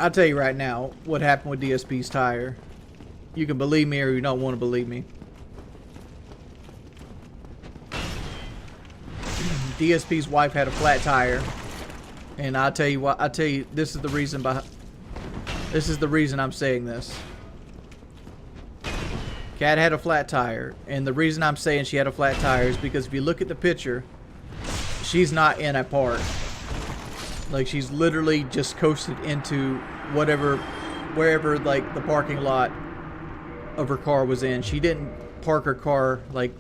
I'll tell you right now what happened with DSP's tire. You can believe me or you don't want to believe me. DSP's wife had a flat tire, and I'll tell you what. I'll tell you this is the reason behind. This is the reason I'm saying this. Cat had a flat tire, and the reason I'm saying she had a flat tire is because if you look at the picture, she's not in a park. Like, she's literally just coasted into wherever like the parking lot of her car was in. She didn't park her car like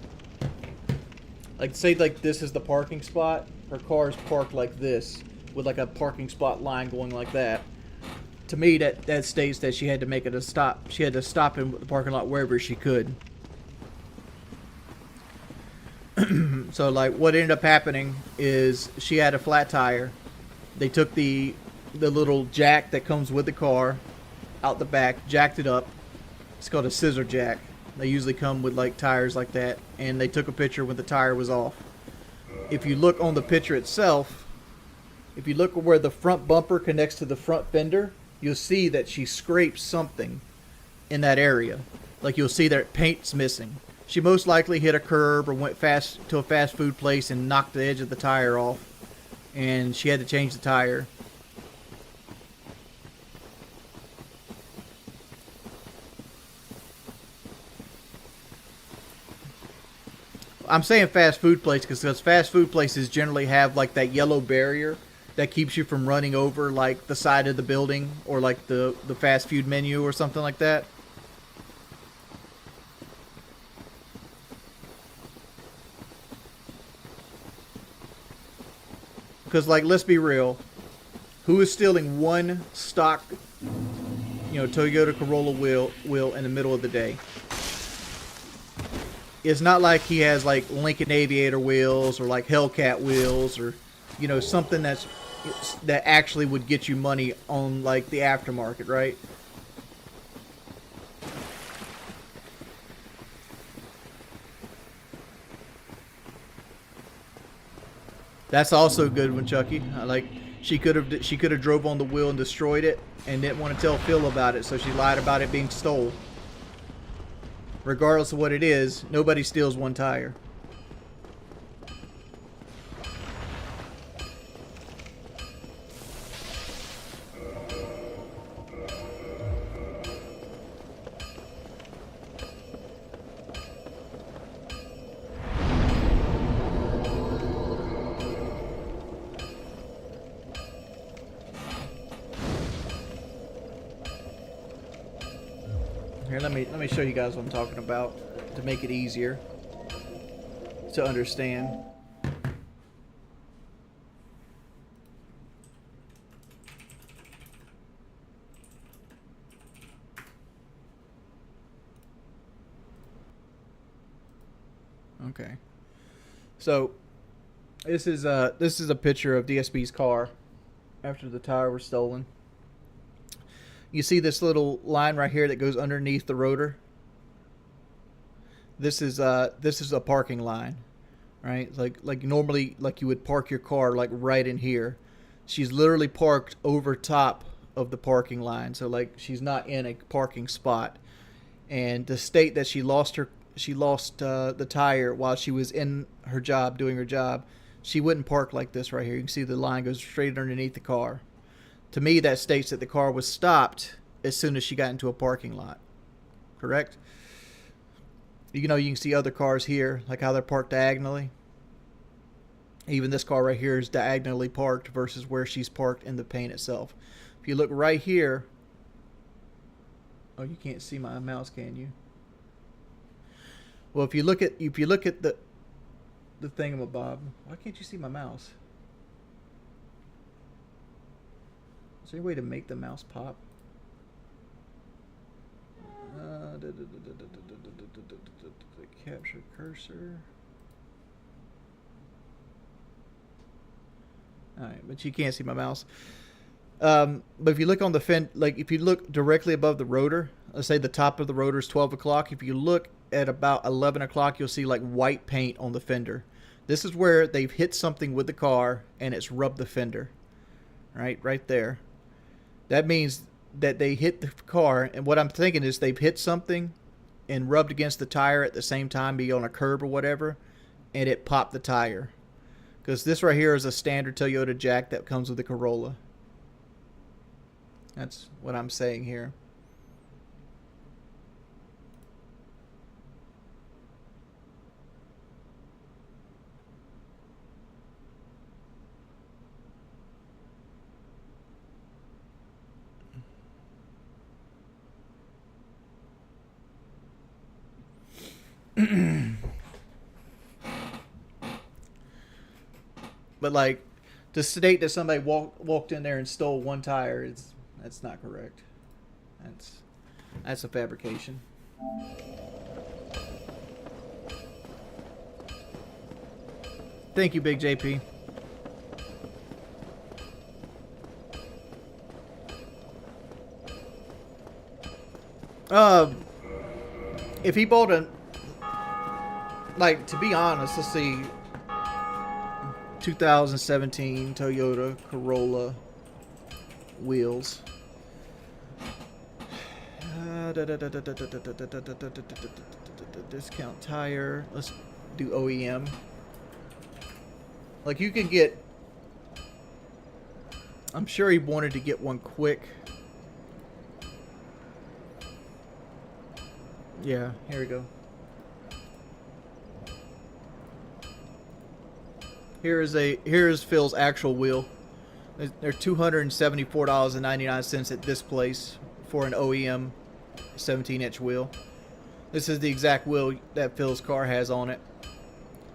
say like this is the parking spot. Her car is parked like this with like a parking spot line going like that. To me, that states that she had to make it a stop. She had to stop in the parking lot wherever she could. So like what ended up happening is she had a flat tire. They took the little jack that comes with the car out the back, jacked it up. It's called a scissor jack. They usually come with like tires like that, and they took a picture when the tire was off. If you look on the picture itself, if you look where the front bumper connects to the front fender, you'll see that she scraped something in that area. Like you'll see that paint's missing. She most likely hit a curb or went fast to a fast food place and knocked the edge of the tire off, and she had to change the tire. I'm saying fast food place because fast food places generally have like that yellow barrier that keeps you from running over like the side of the building or like the fast food menu or something like that. Because like, let's be real, who is stealing one stock, Toyota Corolla wheel in the middle of the day? It's not like he has like Lincoln Aviator wheels or like Hellcat wheels or something that actually would get you money on like the aftermarket, right? That's also a good one, Chucky. Like she could have drove on the wheel and destroyed it and didn't want to tell Phil about it, so she lied about it being stolen. Regardless of what it is, nobody steals one tire. Here, let me show you guys what I'm talking about to make it easier to understand. Okay. So this is a picture of DSP's car after the tire was stolen. You see this little line right here that goes underneath the rotor? This is a parking line, right? Like normally, like you would park your car like right in here. She's literally parked over top of the parking line, so like she's not in a parking spot. And to state that she lost the tire while she was in her job doing her job, she wouldn't park like this right here. You can see the line goes straight underneath the car. To me, that states that the car was stopped as soon as she got into a parking lot. Correct? You can see other cars here, like how they're parked diagonally. Even this car right here is diagonally parked versus where she's parked in the paint itself. If you look right here, oh, you can't see my mouse, can you? Well, if you look at the thingamabob, why can't you see my mouse? Is there a way to make the mouse pop? Capture cursor. Alright, but you can't see my mouse. But if you look on the if you look directly above the rotor, let's say the top of the rotor is 12 o'clock. If you look at about 11 o'clock, you'll see like white paint on the fender. This is where they've hit something with the car and it's rubbed the fender. Right there. That means that they hit the car, and what I'm thinking is they've hit something and rubbed against the tire at the same time, be on a curb or whatever, and it popped the tire. Because this right here is a standard Toyota jack that comes with the Corolla. That's what I'm saying here. But like, to state that somebody walked in there and stole one tire, that's not correct. That's a fabrication. Thank you, Big JP. If he bought a, like, to be honest, let's see, 2017 Toyota Corolla wheels. Discount tire. Let's do OEM. Like, you can get, I'm sure he wanted to get one quick. Yeah, here we go. Here is Phil's actual wheel. They're $274.99 at this place for an OEM 17-inch wheel. This is the exact wheel that Phil's car has on it.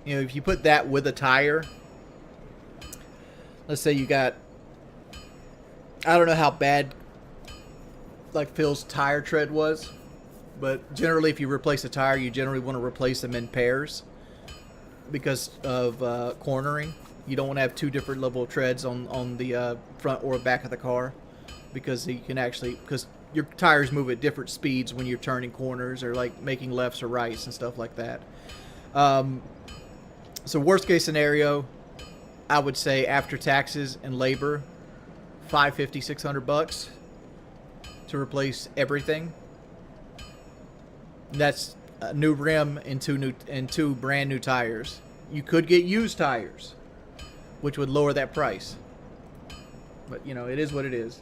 You know, if you put that with a tire, let's say you got, I don't know how bad like Phil's tire tread was, but generally if you replace a tire, you generally want to replace them in pairs because of cornering. You don't want to have two different level of treads on the front or back of the car, because you can actually, because your tires move at different speeds when you're turning corners or like making lefts or rights and stuff like that. So worst case scenario, I would say after taxes and labor, $550, $600 to replace everything. That's a new rim and two brand new tires. You could get used tires, which would lower that price. But you know, it is what it is.